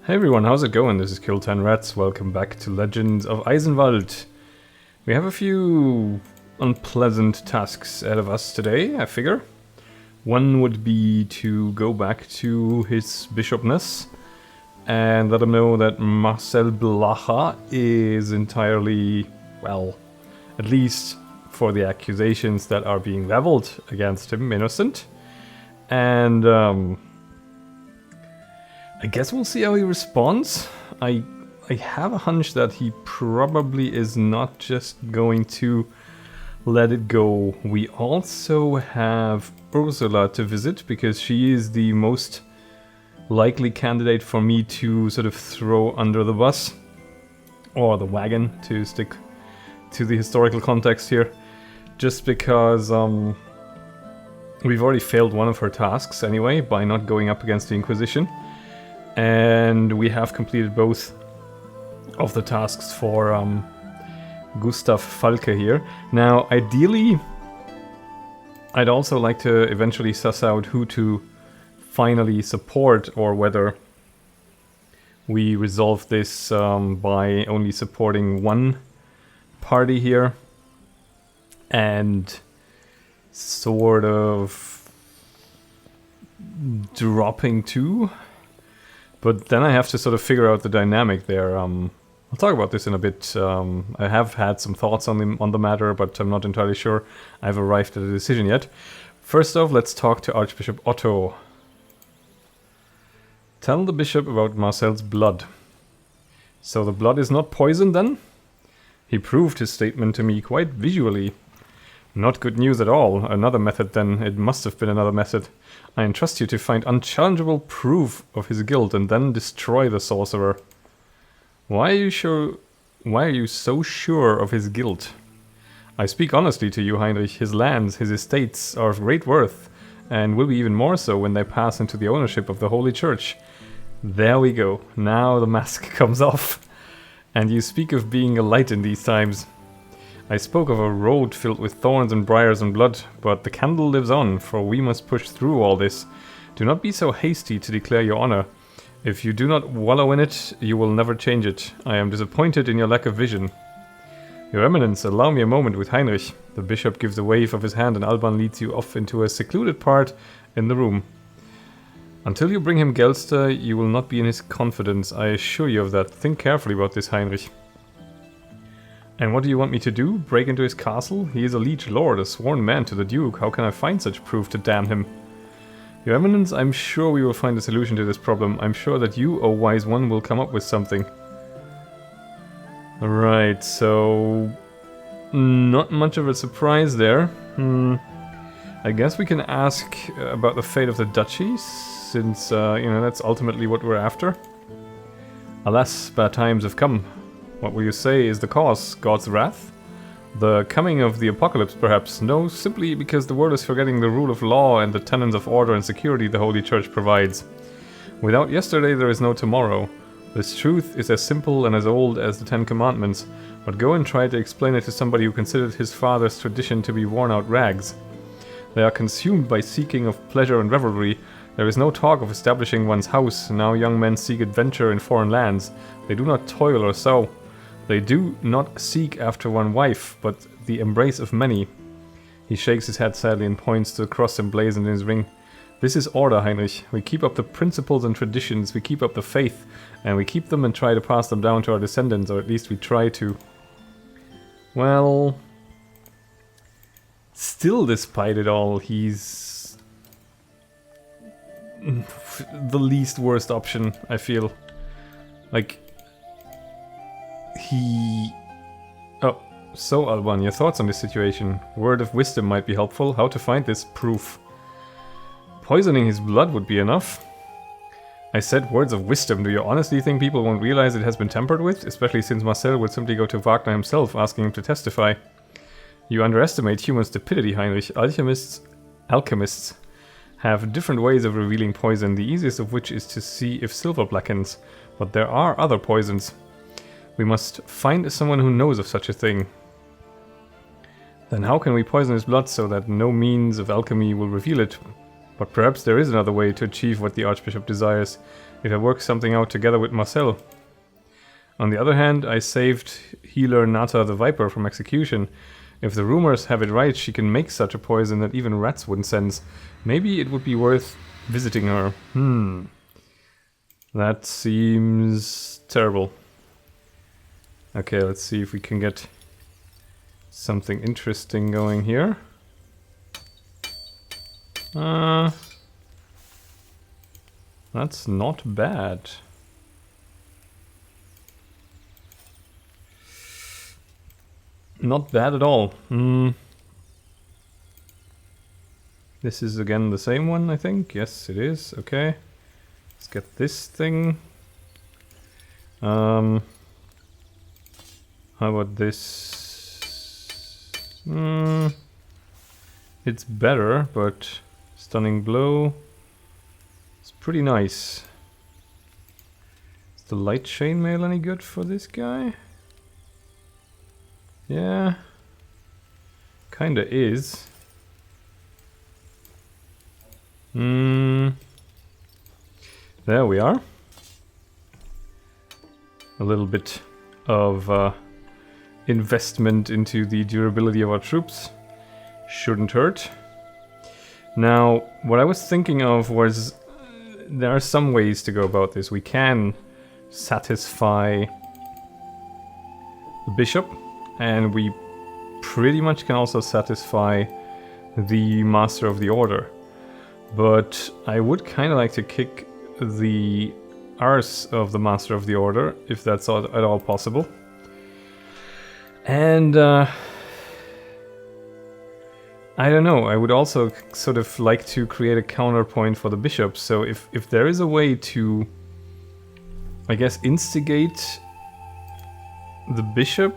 Hey everyone, how's it going? This is Kill10Rats. Welcome back to Legends of Eisenwald. We have a few unpleasant tasks ahead of us today, I figure. One would be to go back to his bishopness and let him know that Marcel is entirely, well, at least for the accusations that are being leveled against him, innocent. And I guess we'll see how he responds. I have a hunch that he probably is not just going to let it go. We also have Ursula to visit because she is the most likely candidate for me to sort of throw under the bus. Or the wagon, to stick to the historical context here. Just because we've already failed one of her tasks anyway by not going up against the Inquisition. And we have completed both of the tasks for Gustav Falke here. Now, ideally, I'd also like to eventually suss out who to finally support, or whether we resolve this by only supporting one party here and sort of dropping two. But then I have to sort of figure out the dynamic there. I'll talk about this in a bit. I have had some thoughts on the matter, but I'm not entirely sure I've arrived at a decision yet. First off, let's talk to Archbishop Otto. Tell the bishop about Marcel's blood. So the blood is not poison then? He proved his statement to me quite visually. Not good news at all. Another method then. It must have been another method. I entrust you to find unchallengeable proof of his guilt and then destroy the sorcerer. Why are you so sure of his guilt? I speak honestly to you, Heinrich. His lands, his estates are of great worth, and will be even more so when they pass into the ownership of the Holy Church. There we go. Now the mask comes off. And you speak of being a light in these times. I spoke of a road filled with thorns and briars and blood, but the candle lives on, for we must push through all this. Do not be so hasty to declare your honor. If you do not wallow in it, you will never change it. I am disappointed in your lack of vision. Your Eminence, allow me a moment with Heinrich. The bishop gives a wave of his hand and Alban leads you off into a secluded part in the room. Until you bring him Gelster, you will not be in his confidence. I assure you of that. Think carefully about this, Heinrich. And what do you want me to do? Break into his castle? He is a liege lord, a sworn man to the duke. How can I find such proof to damn him? Your Eminence, I'm sure we will find a solution to this problem. I'm sure that you, O wise one, will come up with something. Alright, so... not much of a surprise there. I guess we can ask about the fate of the duchy, since, that's ultimately what we're after. Alas, bad times have come. What will you say is the cause? God's wrath? The coming of the apocalypse, perhaps? No, simply because the world is forgetting the rule of law and the tenets of order and security the Holy Church provides. Without yesterday, there is no tomorrow. This truth is as simple and as old as the Ten Commandments, but go and try to explain it to somebody who considered his father's tradition to be worn-out rags. They are consumed by seeking of pleasure and revelry. There is no talk of establishing one's house. Now young men seek adventure in foreign lands. They do not toil or sow. They do not seek after one wife, but the embrace of many. He shakes his head sadly and points to the cross emblazoned in his ring. This is order, Heinrich. We keep up the principles and traditions, we keep up the faith, and we keep them and try to pass them down to our descendants, or at least we try to. Well... still, despite it all, he's... the least worst option, I feel. Like... Oh, so Alban, your thoughts on this situation? Word of wisdom might be helpful. How to find this proof? Poisoning his blood would be enough. I said words of wisdom. Do you honestly think people won't realize it has been tampered with? Especially since Marcel would simply go to Wagner himself, asking him to testify. You underestimate human stupidity, Heinrich. Alchemists have different ways of revealing poison, the easiest of which is to see if silver blackens. But there are other poisons. We must find someone who knows of such a thing. Then how can we poison his blood so that no means of alchemy will reveal it? But perhaps there is another way to achieve what the Archbishop desires, if I work something out together with Marcel. On the other hand, I saved healer Nata the Viper from execution. If the rumors have it right, she can make such a poison that even rats wouldn't sense. Maybe it would be worth visiting her. That seems terrible. Okay, let's see if we can get something interesting going here. That's not bad. Not bad at all. This is again the same one, I think. Yes, it is. Okay. Let's get this thing. How about this? It's better, but stunning blow. It's pretty nice. Is the light chainmail any good for this guy? Yeah. Kinda is. There we are. A little bit of investment into the durability of our troops. Shouldn't hurt. Now, what I was thinking of was there are some ways to go about this. We can satisfy the bishop, and we pretty much can also satisfy the Master of the Order. But I would kind of like to kick the arse of the Master of the Order, if that's at all possible. And I don't know, I would also sort of like to create a counterpoint for the bishop. So if there is a way to, I guess, instigate the bishop,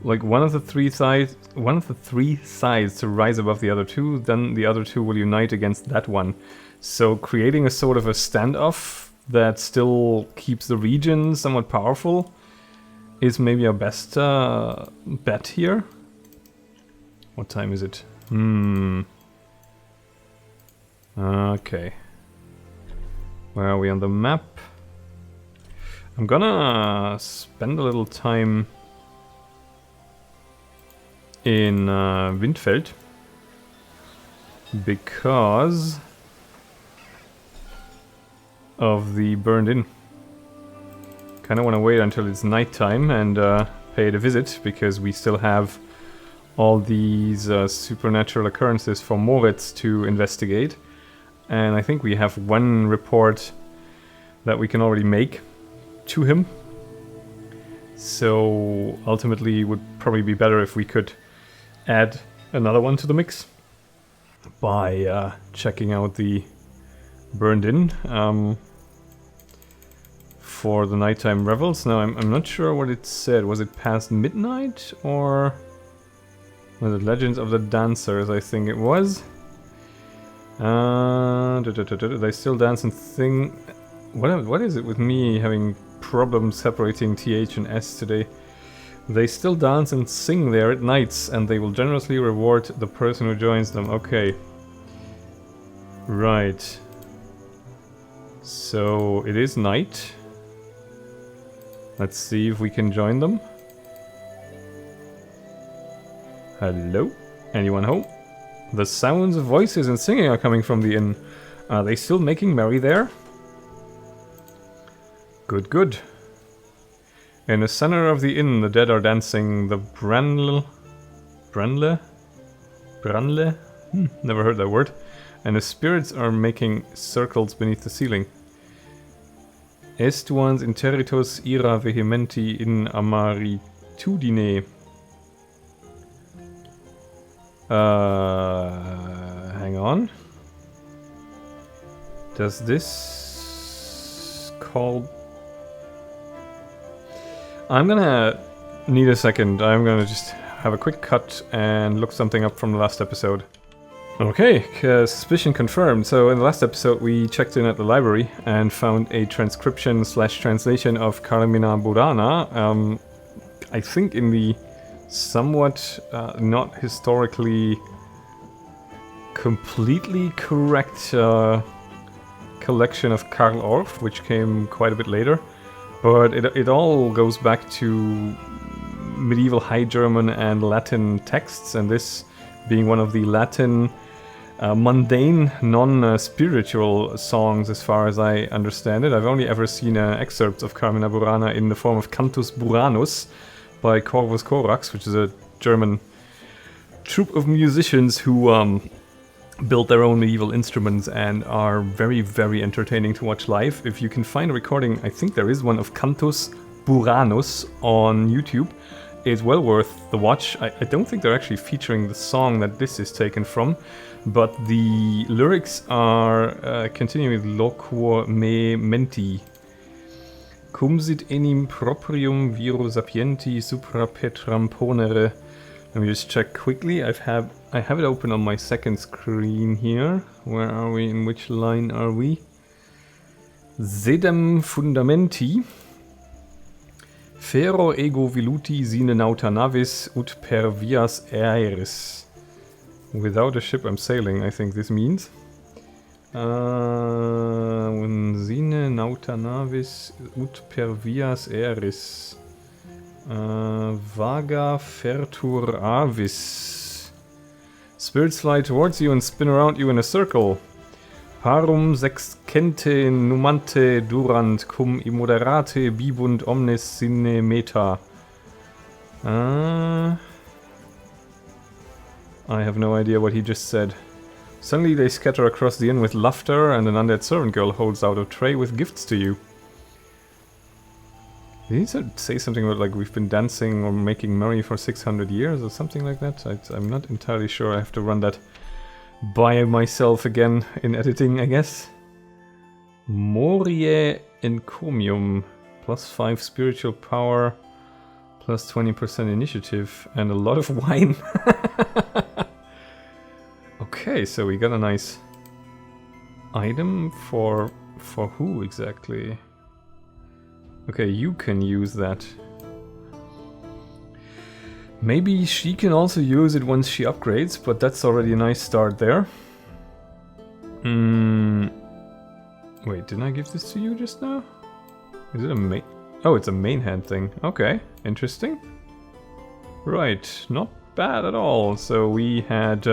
like one of the three sides to rise above the other two, then the other two will unite against that one. So creating a sort of a standoff that still keeps the region somewhat powerful is maybe our best bet here. What time is it? Okay. Where are we on the map? I'm gonna spend a little time in Windfeld, because of the Burned Inn. Kind of want to wait until it's nighttime and pay it a visit, because we still have all these supernatural occurrences for Moritz to investigate. And I think we have one report that we can already make to him. So ultimately it would probably be better if we could add another one to the mix by checking out the Burned Inn for the nighttime revels. Now I'm not sure what it said. Was it past midnight, or was it Legends of the Dancers? I think it was. They still dance and sing. What is it with me having problems separating TH and S today? They still dance and sing there at nights, and they will generously reward the person who joins them. Okay. Right. So it is night. Let's see if we can join them. Hello? Anyone home? The sounds of voices and singing are coming from the inn. Are they still making merry there? Good, good. In the center of the inn, the dead are dancing the Branle? Never heard that word. And the spirits are making circles beneath the ceiling. Estuans interitus ira vehementi in amaritudine. Hang on. Does this call... I'm gonna need a second. I'm gonna just have a quick cut and look something up from the last episode. Okay, suspicion confirmed. So in the last episode we checked in at the library and found a transcription/translation of Carmina Burana. I think in the somewhat not historically completely correct collection of Karl Orff, which came quite a bit later. But it all goes back to medieval High German and Latin texts, and this being one of the Latin mundane, non-spiritual songs as far as I understand it. I've only ever seen excerpts of Carmina Burana in the form of Cantus Buranus by Corvus Corax, which is a German troupe of musicians who built their own medieval instruments and are very, very entertaining to watch live. If you can find a recording, I think there is one of Cantus Buranus on YouTube. It's well worth the watch. I don't think they're actually featuring the song that this is taken from, but the lyrics are continuing with Loquor me menti. Cum sit enim proprium viro sapienti supra petram ponere. Let me just check quickly. I have it open on my second screen here. Where are we? In which line are we? Sedem fundamenti. Fero ego veluti sine nauta navis ut per vias aeris. Without a ship I'm sailing, I think this means. Sine nauta navis ut per vias aeris. Vaga fertur avis. Spirits fly towards you and spin around you in a circle. Parum sexcente numante durant cum immoderate bibunt omnes sine meta. I have no idea what he just said. Suddenly they scatter across the inn with laughter, and an undead servant girl holds out a tray with gifts to you. Did he say something about like we've been dancing or making merry for 600 years or something like that? I'm not entirely sure. I have to run that by myself again in editing, I guess. Morie encomium. +5 spiritual power. +20% initiative. And a lot of wine. Okay, so we got a nice item for who exactly? Okay, you can use that. Maybe she can also use it once she upgrades, but that's already a nice start there. Wait, didn't I give this to you just now? Is it a main... Oh, it's a main hand thing. Okay, interesting. Right, not bad at all. So we had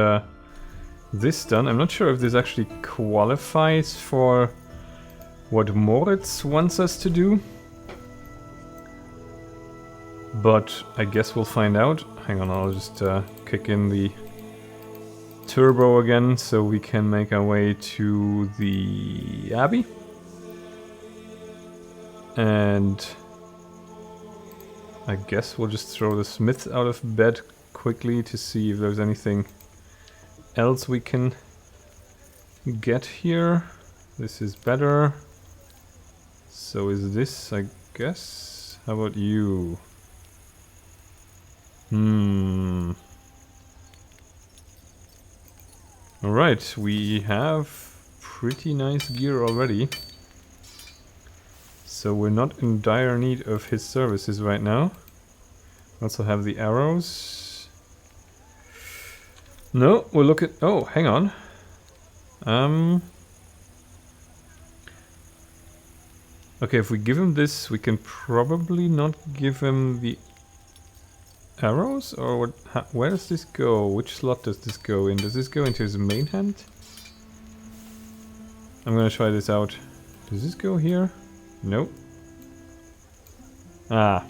this done. I'm not sure if this actually qualifies for what Moritz wants us to do. But I guess we'll find out. Hang on, I'll just kick in the turbo again so we can make our way to the Abbey. And I guess we'll just throw the smith out of bed quickly to see if there's anything else we can get here. This is better. So is this, I guess. How about you? Alright, we have pretty nice gear already. So we're not in dire need of his services right now. We also have the arrows. No, we'll look at... Oh, hang on. Okay, if we give him this, we can probably not give him the arrows? Or what? Where does this go? Which slot does this go in? Does this go into his main hand? I'm gonna try this out. Does this go here? Nope. Ah.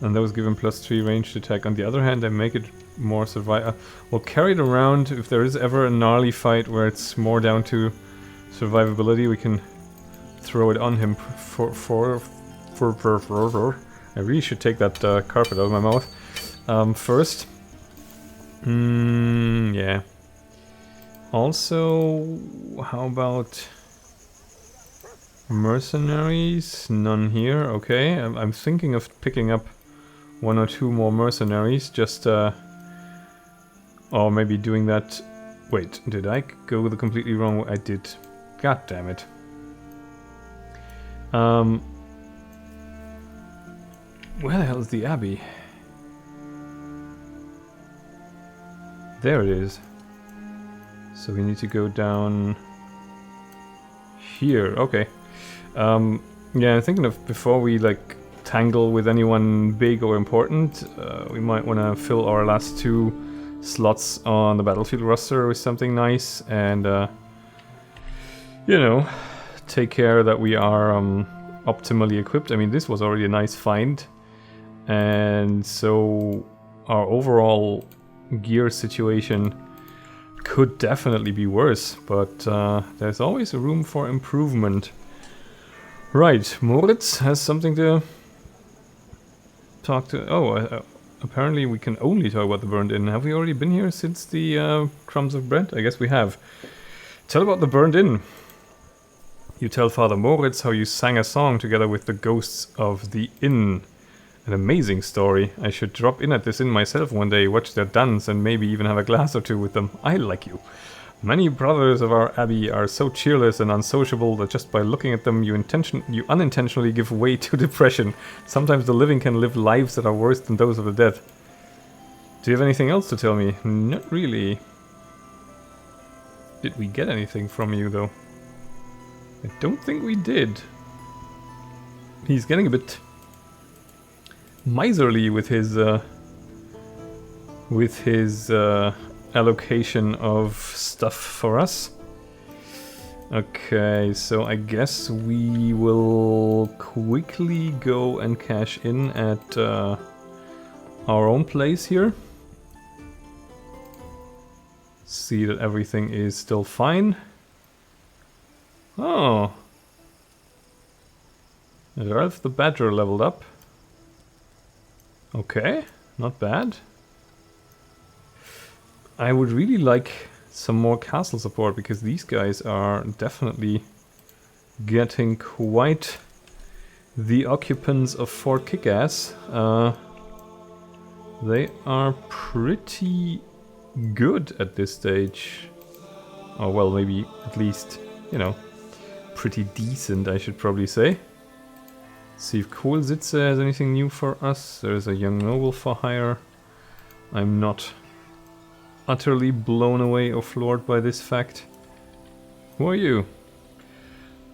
And those give him +3 ranged attack. On the other hand, I make it more survival. We'll carry it around. If there is ever a gnarly fight where it's more down to survivability, we can throw it on him for I really should take that carpet out of my mouth first. Yeah. Also, how about mercenaries? None here. Okay, I'm thinking of picking up 1 or 2 more mercenaries. Just, or maybe doing that. Wait, did I go the completely wrong way? I did. God damn it. Where the hell is the Abbey? There it is. So we need to go down here. Okay. Yeah, I'm thinking of before we like tangle with anyone big or important, we might want to fill our last 2 slots on the battlefield roster with something nice and, you know, take care that we are optimally equipped. I mean, this was already a nice find, and so our overall gear situation could definitely be worse, but there's always a room for improvement. Right, Moritz has something to talk to. Oh, apparently we can only talk about the Burned Inn. Have we already been here since the Crumbs of Bread? I guess we have. Tell about the Burned Inn. You tell Father Moritz how you sang a song together with the ghosts of the inn. An amazing story. I should drop in at this inn myself one day, watch their dance, and maybe even have a glass or 2 with them. I like you. Many brothers of our abbey are so cheerless and unsociable that just by looking at them you unintentionally give way to depression. Sometimes the living can live lives that are worse than those of the dead. Do you have anything else to tell me? Not really. Did we get anything from you though? I don't think we did. He's getting a bit miserly with his allocation of stuff for us. Okay, so I guess we will quickly go and cash in at our own place here. See that everything is still fine. Oh, Ralph the Badger leveled up. Okay, not bad. I would really like some more castle support, because these guys are definitely getting quite the occupants of Fort Kickass. They are pretty good at this stage. Oh, well, maybe at least, you know, pretty decent, I should probably say. See if Kohlsitze has anything new for us. There's a young noble for hire. I'm not utterly blown away or floored by this fact. Who are you?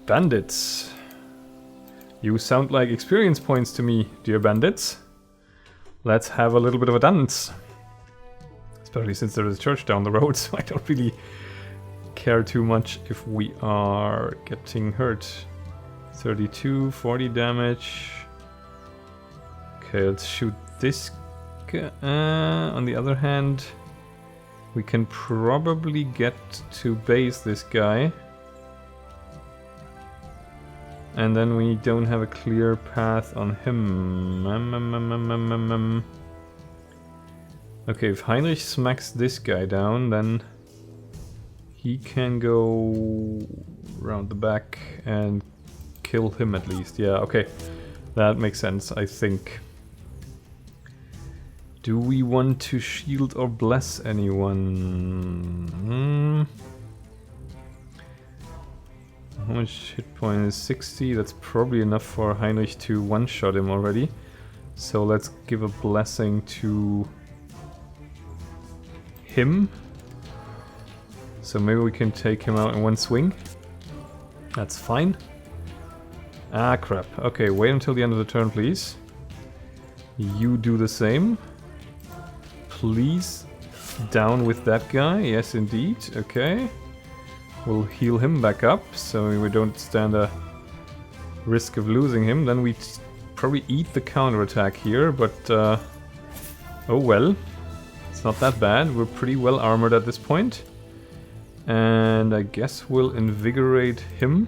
Bandits. You sound like experience points to me, dear bandits. Let's have a little bit of a dance. Especially since there is a church down the road, so I don't really care too much if we are getting hurt. 32, 40 damage. Okay, let's shoot this guy. On the other hand, we can probably get to base this guy. And then we don't have a clear path on him. Okay, if Heinrich smacks this guy down, then he can go around the back and kill him at least. Yeah, okay. That makes sense, I think. Do we want to shield or bless anyone? How much hit point is 60? That's probably enough for Heinrich to one-shot him already. So let's give a blessing to him. So maybe we can take him out in one swing. That's fine. Ah, crap. Okay, wait until the end of the turn, please. You do the same. Please, down with that guy. Yes, indeed. Okay. We'll heal him back up, so we don't stand a risk of losing him. Then we probably eat the counterattack here, but oh well. It's not that bad. We're pretty well armored at this point. And I guess we'll invigorate him.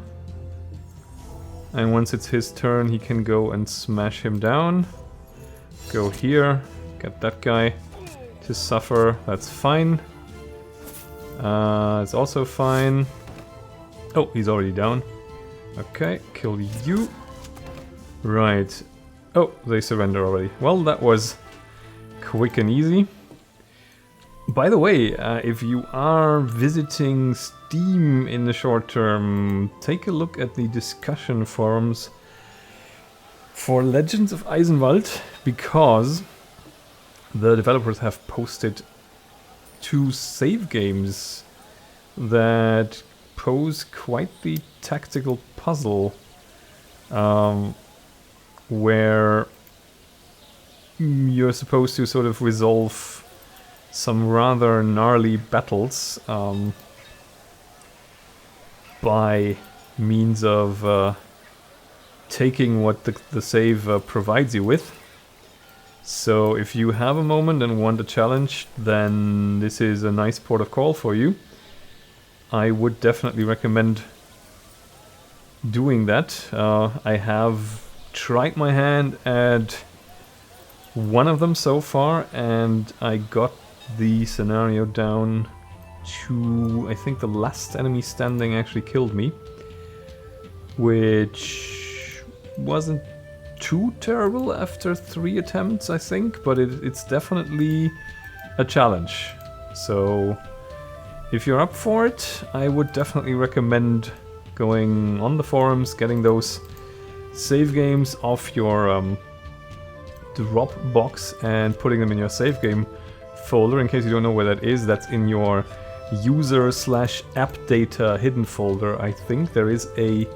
And once it's his turn, he can go and smash him down. Go here, get that guy to suffer. That's fine. It's also fine. Oh, he's already down. Okay, kill you. Right. Oh, they surrender already. Well, that was quick and easy. By the way, if you are visiting Steam in the short term, take a look at the discussion forums for Legends of Eisenwald, because the developers have posted 2 save games that pose quite the tactical puzzle, where you're supposed to sort of resolve some rather gnarly battles by means of taking what the save provides you with. So if you have a moment and want a challenge, then this is a nice port of call for you. I would definitely recommend doing that. I have tried my hand at one of them so far, and I got the scenario down to, I think the last enemy standing actually killed me, which wasn't too terrible after 3 attempts, I think, but it's definitely a challenge. So if you're up for it, I would definitely recommend going on the forums, getting those save games off your drop box and putting them in your save game folder. In case you don't know where that is, that's in your user/app data hidden folder. I think there is a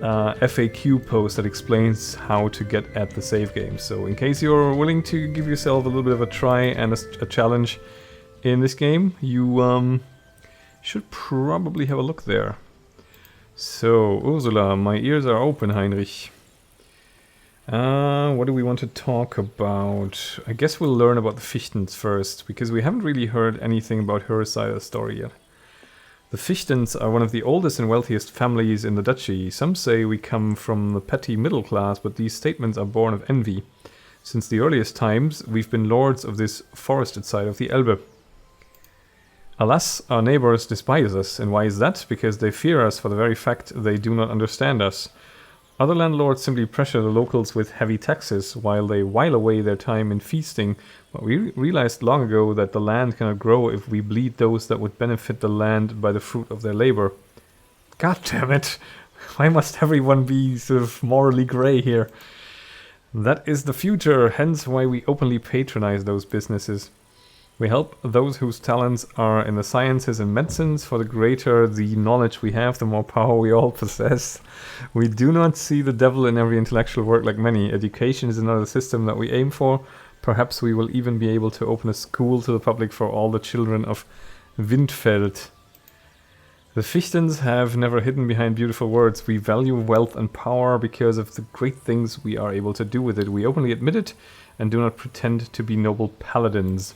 FAQ post that explains how to get at the save game. So in case you're willing to give yourself a little bit of a try and a challenge in this game, you should probably have a look there. So, Ursula, my ears are open, Heinrich. What do we want to talk about? I guess we'll learn about the Fichtens first, because we haven't really heard anything about her side of the story yet. The Fichtens are one of the oldest and wealthiest families in the duchy. Some say we come from the petty middle class, but these statements are born of envy. Since the earliest times, we've been lords of this forested side of the Elbe. Alas, our neighbors despise us, and why is that? Because they fear us for the very fact they do not understand us. Other landlords simply pressure the locals with heavy taxes, while they while away their time in feasting. But we realized long ago that the land cannot grow if we bleed those that would benefit the land by the fruit of their labor. God damn it! Why must everyone be sort of morally grey here? That is the future, hence why we openly patronize those businesses. We help those whose talents are in the sciences and medicines, for the greater the knowledge we have, the more power we all possess. We do not see the devil in every intellectual work like many. Education is another system that we aim for. Perhaps we will even be able to open a school to the public for all the children of Windfeld. The Fichtens have never hidden behind beautiful words. We value wealth and power because of the great things we are able to do with it. We openly admit it and do not pretend to be noble paladins.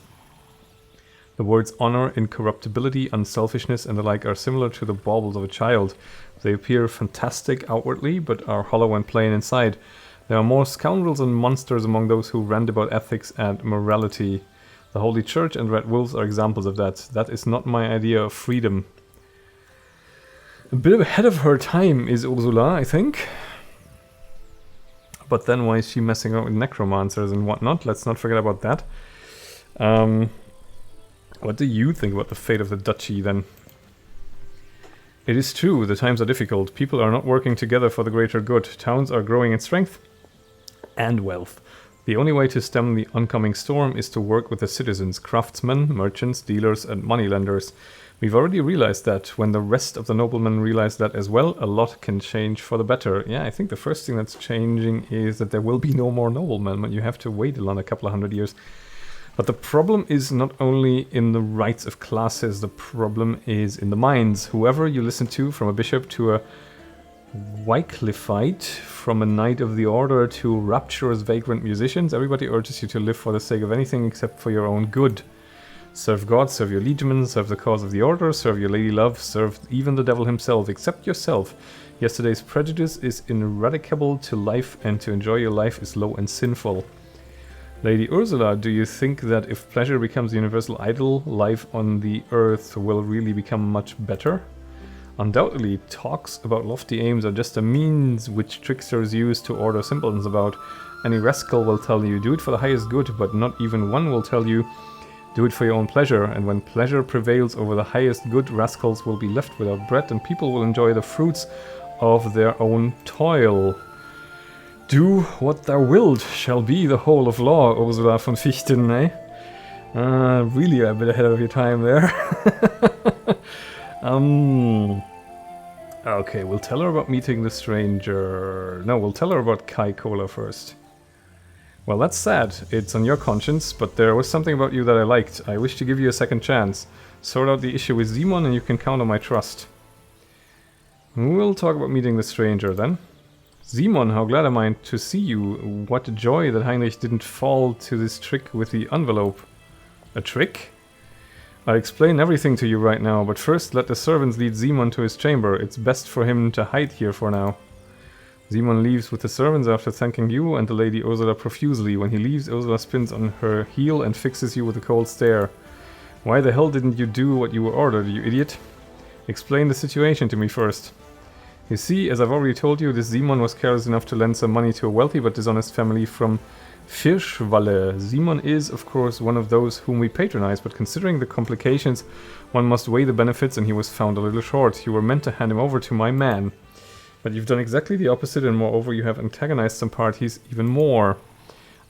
The words honor, incorruptibility, unselfishness, and the like are similar to the baubles of a child. They appear fantastic outwardly, but are hollow and plain inside. There are more scoundrels and monsters among those who rant about ethics and morality. The Holy Church and Red Wolves are examples of that. That is not my idea of freedom. A bit ahead of her time is Ursula, I think. But then why is she messing around with necromancers and whatnot? Let's not forget about that. What do you think about the fate of the duchy, then? It is true, the times are difficult. People are not working together for the greater good. Towns are growing in strength and wealth. The only way to stem the oncoming storm is to work with the citizens, craftsmen, merchants, dealers, and moneylenders. We've already realized that. When the rest of the noblemen realize that as well, a lot can change for the better. Yeah, I think the first thing that's changing is that there will be no more noblemen, but you have to wait a couple of 100 years. But the problem is not only in the rights of classes, the problem is in the minds. Whoever you listen to, from a bishop to a Wycliffite, from a knight of the order to rapturous vagrant musicians, everybody urges you to live for the sake of anything except for your own good. Serve God, serve your liegemen, serve the cause of the order, serve your lady love, serve even the devil himself, except yourself. Yesterday's prejudice is ineradicable to life, and to enjoy your life is low and sinful. Lady Ursula, do you think that if pleasure becomes the universal idol, life on the earth will really become much better? Undoubtedly, talks about lofty aims are just a means which tricksters use to order simpletons about. Any rascal will tell you, do it for the highest good, but not even one will tell you, do it for your own pleasure. And when pleasure prevails over the highest good, rascals will be left without bread, and people will enjoy the fruits of their own toil. Do what thou wilt shall be the whole of law, Ursula von Fichten, eh? Really a bit ahead of your time there. Okay, we'll tell her about meeting the stranger. No, we'll tell her about Kai Cola first. Well, that's sad. It's on your conscience, but there was something about you that I liked. I wish to give you a second chance. Sort out the issue with Simon and you can count on my trust. We'll talk about meeting the stranger then. Simon, how glad am I to see you. What joy that Heinrich didn't fall to this trick with the envelope. A trick? I'll explain everything to you right now, but first let the servants lead Simon to his chamber. It's best for him to hide here for now. Simon leaves with the servants after thanking you and the lady Ursula profusely. When he leaves, Ursula spins on her heel and fixes you with a cold stare. Why the hell didn't you do what you were ordered, you idiot? Explain the situation to me first. You see, as I've already told you, this Simon was careless enough to lend some money to a wealthy but dishonest family from Firschwalle. Simon is, of course, one of those whom we patronize, but considering the complications, one must weigh the benefits, and he was found a little short. You were meant to hand him over to my man. But you've done exactly the opposite, and moreover you have antagonized some parties even more.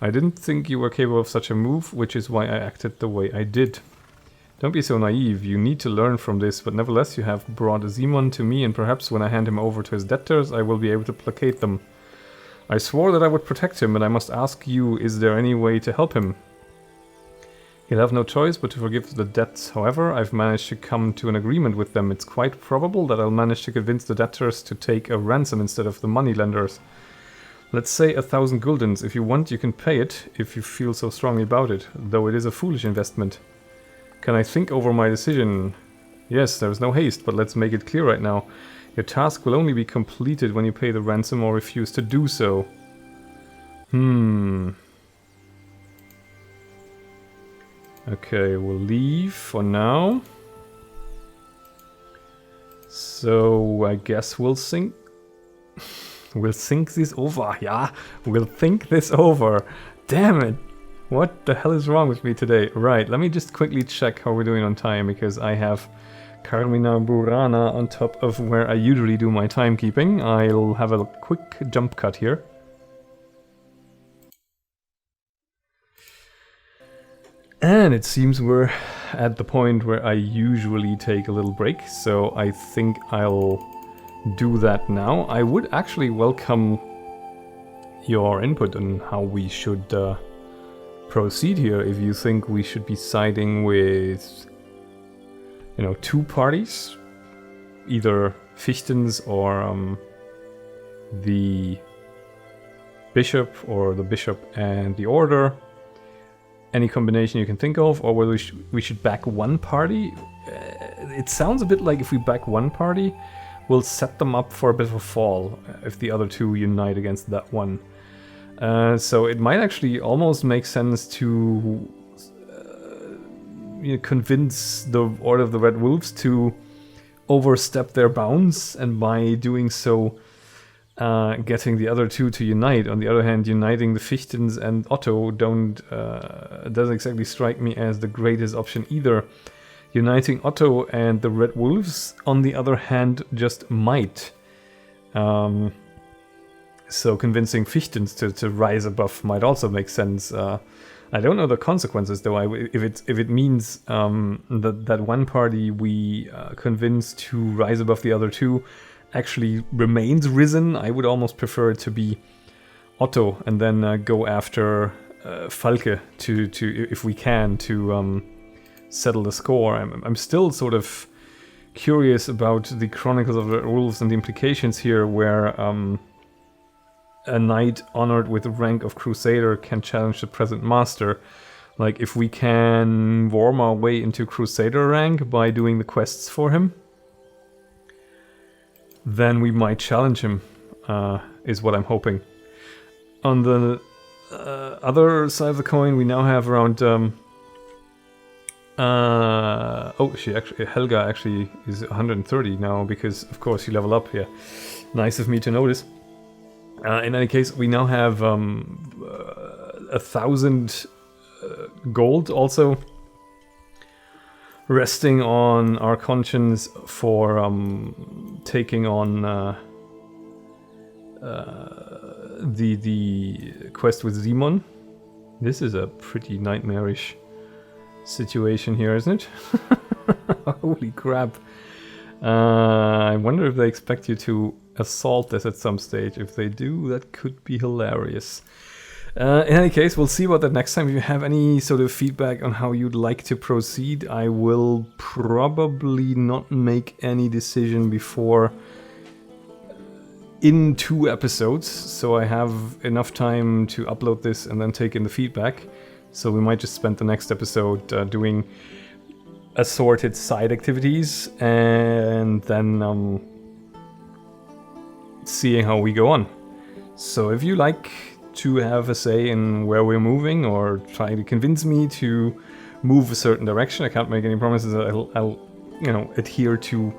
I didn't think you were capable of such a move, which is why I acted the way I did. Don't be so naive, you need to learn from this, but nevertheless you have brought Simon to me, and perhaps when I hand him over to his debtors I will be able to placate them. I swore that I would protect him, and I must ask you, is there any way to help him? He'll have no choice but to forgive the debts. However, I've managed to come to an agreement with them. It's quite probable that I'll manage to convince the debtors to take a ransom instead of the moneylenders. Let's say 1,000 guldens. If you want, you can pay it, if you feel so strongly about it, though it is a foolish investment. Can I think over my decision? Yes, there's no haste, but let's make it clear right now. Your task will only be completed when you pay the ransom or refuse to do so. Okay, we'll leave for now. So, I guess we'll think... we'll think this over. Yeah, we'll think this over. Damn it! What the hell is wrong with me today? Right, let me just quickly check how we're doing on time, because I have Carmina Burana on top of where I usually do my timekeeping. I'll have a quick jump cut here. And it seems we're at the point where I usually take a little break, so I think I'll do that now. I would actually welcome your input on how we should proceed here. If you think we should be siding with, you know, two parties, either Fichtens or the bishop, or the bishop and the order, any combination you can think of, or whether we should back one party. It sounds a bit like if we back one party, we'll set them up for a bit of a fall if the other two unite against that one. So it might actually almost make sense to convince the Order of the Red Wolves to overstep their bounds, and by doing so getting the other two to unite. On the other hand, uniting the Fichtens and Otto doesn't exactly strike me as the greatest option either. Uniting Otto and the Red Wolves, on the other hand, just might. So convincing Fichtens to rise above might also make sense. I don't know the consequences though. If it means that one party we convince to rise above the other two actually remains risen, I would almost prefer it to be Otto, and then go after Falke to if we can, to settle the score. I'm still sort of curious about the Chronicles of the Wolves and the implications here, where a knight honored with the rank of Crusader can challenge the present master. Like, if we can worm our way into Crusader rank by doing the quests for him, then we might challenge him, is what I'm hoping. On the other side of the coin, we now have around... Helga actually is 130 now, because of course you level up here. Nice of me to notice. In any case, we now have 1,000 gold also resting on our conscience for taking on the quest with Simon. This is a pretty nightmarish situation here, isn't it? Holy crap. I wonder if they expect you to assault this at some stage. If they do, that could be hilarious. In any case, we'll see about that next time. If you have any sort of feedback on how you'd like to proceed, I will probably not make any decision before in 2 episodes, so I have enough time to upload this and then take in the feedback. So we might just spend the next episode doing assorted side activities and then seeing how we go on. So if you like to have a say in where we're moving or try to convince me to move a certain direction, I can't make any promises that I'll adhere to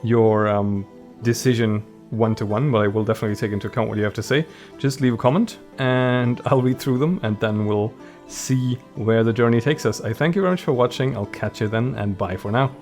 your decision one-to-one, but I will definitely take into account what you have to say. Just leave a comment and I'll read through them and then we'll see where the journey takes us. I thank you very much for watching. I'll catch you then, and bye for now.